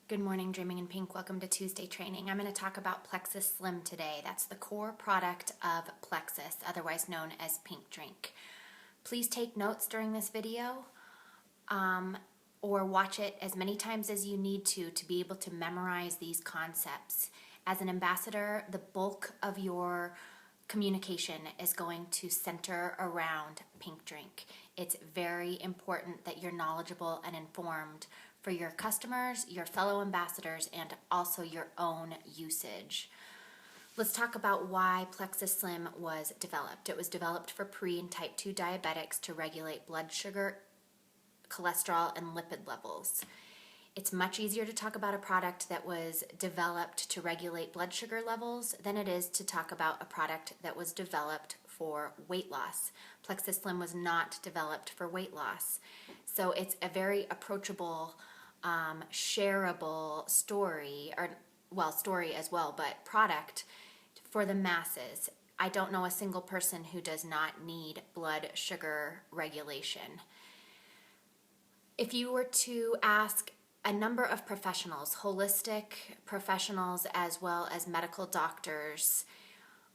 Good morning, Dreaming in Pink. Welcome to Tuesday training. I'm going to talk about Plexus Slim today. That's the core product of Plexus, otherwise known as Pink Drink. Please take notes during this video or watch it as many times as you need to be able to memorize these concepts. As an ambassador, the bulk of your communication is going to center around Pink Drink. It's very important that you're knowledgeable and informed for your customers, your fellow ambassadors, and also your own usage. Let's talk about why Plexus Slim was developed. It was developed for pre- and type 2 diabetics to regulate blood sugar, cholesterol, and lipid levels. It's much easier to talk about a product that was developed to regulate blood sugar levels than it is to talk about a product that was developed for weight loss. Plexus Slim was not developed for weight loss. So it's a very approachable, shareable story, story as well, but product for the masses. I don't know a single person who does not need blood sugar regulation. If you were to ask a number of professionals, holistic professionals as well as medical doctors,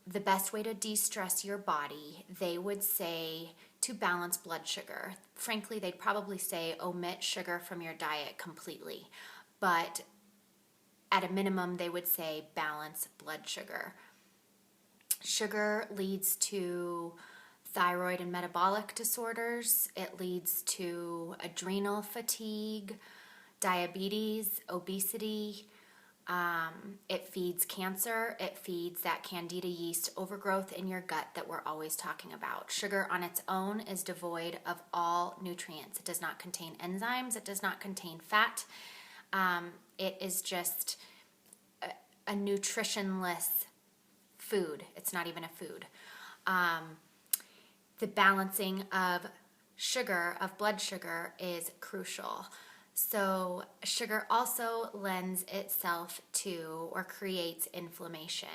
the best way to de-stress your body, they would say to balance blood sugar. Frankly, they'd probably say omit sugar from your diet completely. But at a minimum, they would say balance blood sugar. Sugar leads to thyroid and metabolic disorders. It leads to adrenal fatigue, diabetes, obesity. It feeds cancer. It feeds that candida yeast overgrowth in your gut that we're always talking about. Sugar on its own is devoid of all nutrients. It does not contain enzymes. It does not contain fat. It is just a nutritionless food. It's not even a food. The balancing of sugar, of blood sugar, is crucial. So sugar also lends itself to or creates inflammation.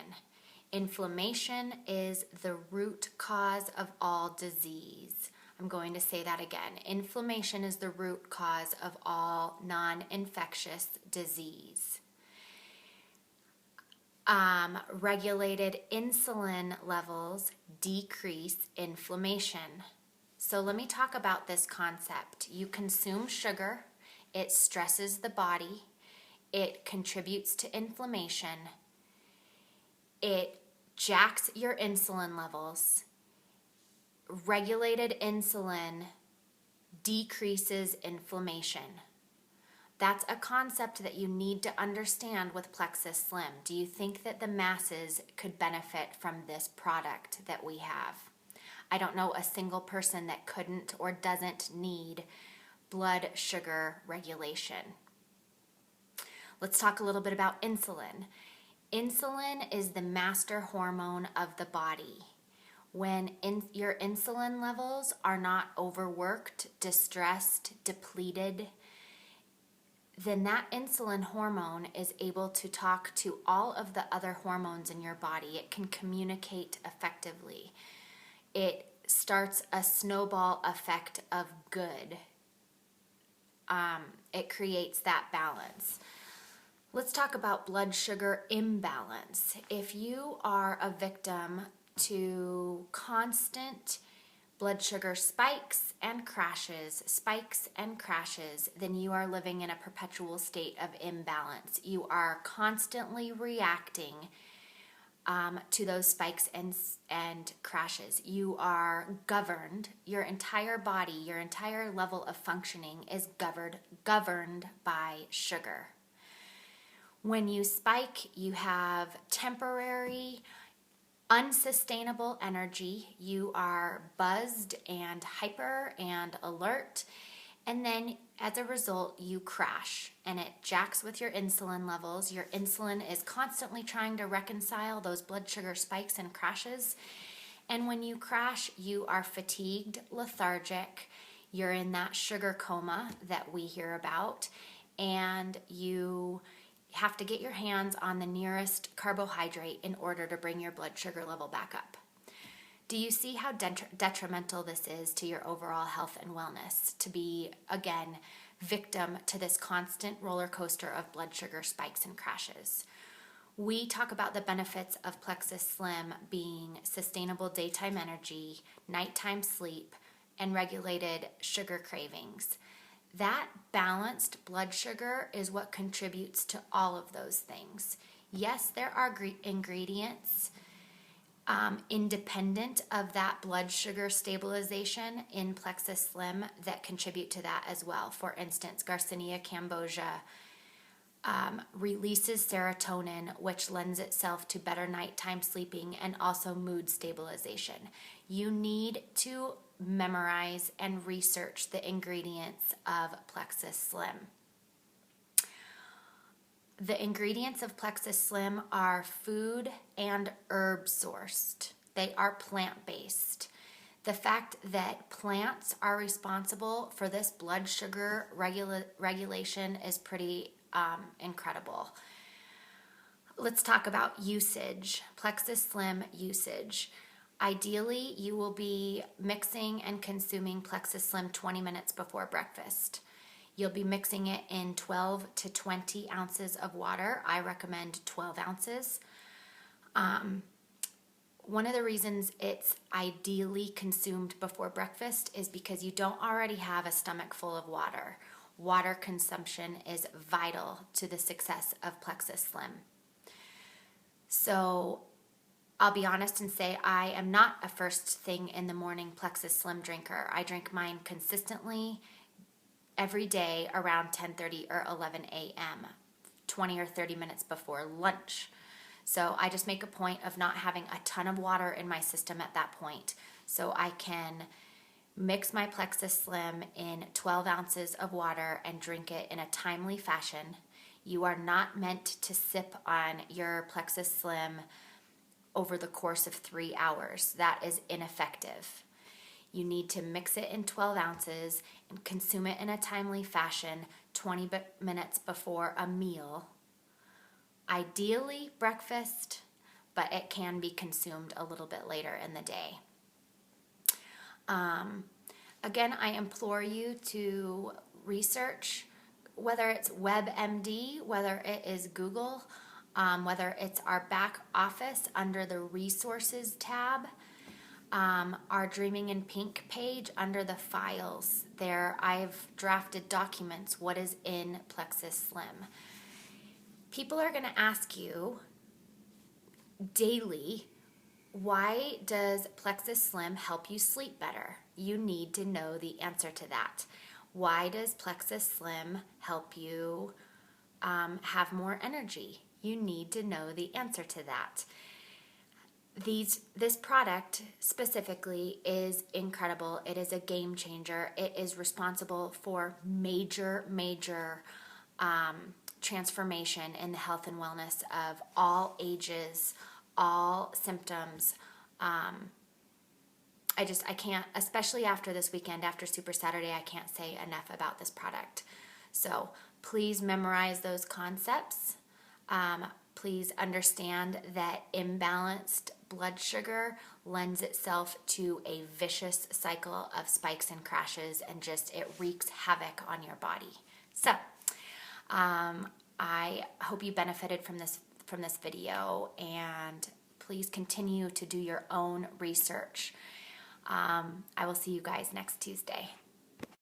Inflammation is the root cause of all disease. I'm going to say that again. Inflammation is the root cause of all non-infectious disease. Regulated insulin levels decrease inflammation. So let me talk about this concept. You consume sugar. It stresses the body. It contributes to inflammation. It jacks your insulin levels. Regulated insulin decreases inflammation. That's a concept that you need to understand with Plexus Slim. Do you think that the masses could benefit from this product that we have? I don't know a single person that couldn't or doesn't need blood sugar regulation. Let's talk a little bit about insulin. Insulin is the master hormone of the body. When your insulin levels are not overworked, distressed, depleted, then that insulin hormone is able to talk to all of the other hormones in your body. It can communicate effectively. It starts a snowball effect of good. It creates that balance. Let's talk about blood sugar imbalance. If you are a victim to constant blood sugar spikes and crashes, then you are living in a perpetual state of imbalance. You are constantly reacting to those spikes and crashes. You are governed. Your entire body, your entire level of functioning is governed by sugar. When you spike, you have temporary, unsustainable energy. You are buzzed and hyper and alert. And then as a result, you crash and it jacks with your insulin levels. Your insulin is constantly trying to reconcile those blood sugar spikes and crashes. And when you crash, you are fatigued, lethargic. You're in that sugar coma that we hear about. And you have to get your hands on the nearest carbohydrate in order to bring your blood sugar level back up. Do you see how detrimental this is to your overall health and wellness? To be, again, victim to this constant roller coaster of blood sugar spikes and crashes. We talk about the benefits of Plexus Slim being sustainable daytime energy, nighttime sleep, and regulated sugar cravings. That balanced blood sugar is what contributes to all of those things. Yes, there are ingredients independent of that blood sugar stabilization in Plexus Slim that contribute to that as well. For instance, Garcinia cambogia releases serotonin, which lends itself to better nighttime sleeping and also mood stabilization. You need to memorize and research the ingredients of Plexus Slim. The ingredients of Plexus Slim are food and herb sourced. They are plant-based. The fact that plants are responsible for this blood sugar regulation is pretty incredible. Let's talk about usage. Plexus Slim usage. Ideally, you will be mixing and consuming Plexus Slim 20 minutes before breakfast. You'll be mixing it in 12 to 20 ounces of water. I recommend 12 ounces. One of the reasons it's ideally consumed before breakfast is because you don't already have a stomach full of water. Water consumption is vital to the success of Plexus Slim. So I'll be honest and say I am not a first thing in the morning Plexus Slim drinker. I drink mine consistently every day around 10:30 or 11 a.m., 20 or 30 minutes before lunch. So I just make a point of not having a ton of water in my system at that point, so I can mix my Plexus Slim in 12 ounces of water and drink it in a timely fashion. You are not meant to sip on your Plexus Slim over the course of 3 hours. That is ineffective. You need to mix it in 12 ounces and consume it in a timely fashion 20 minutes before a meal. Ideally breakfast, but it can be consumed a little bit later in the day. Again, I implore you to research, whether it's WebMD, whether it is Google, whether it's our back office under the resources tab, our Dreaming in Pink page under the files. There I've drafted documents, what is in Plexus Slim. People are going to ask you daily, why does Plexus Slim help you sleep better? You need to know the answer to that. Why does Plexus Slim help you have more energy? You need to know the answer to that. This product specifically is incredible. It is a game changer. It is responsible for major transformation in the health and wellness of all ages, all symptoms. I can't, especially after this weekend, after Super Saturday, I can't say enough about this product. So please memorize those concepts. Please understand that imbalanced blood sugar lends itself to a vicious cycle of spikes and crashes, and just it wreaks havoc on your body. So I hope you benefited from this video, and please continue to do your own research. I will see you guys next Tuesday.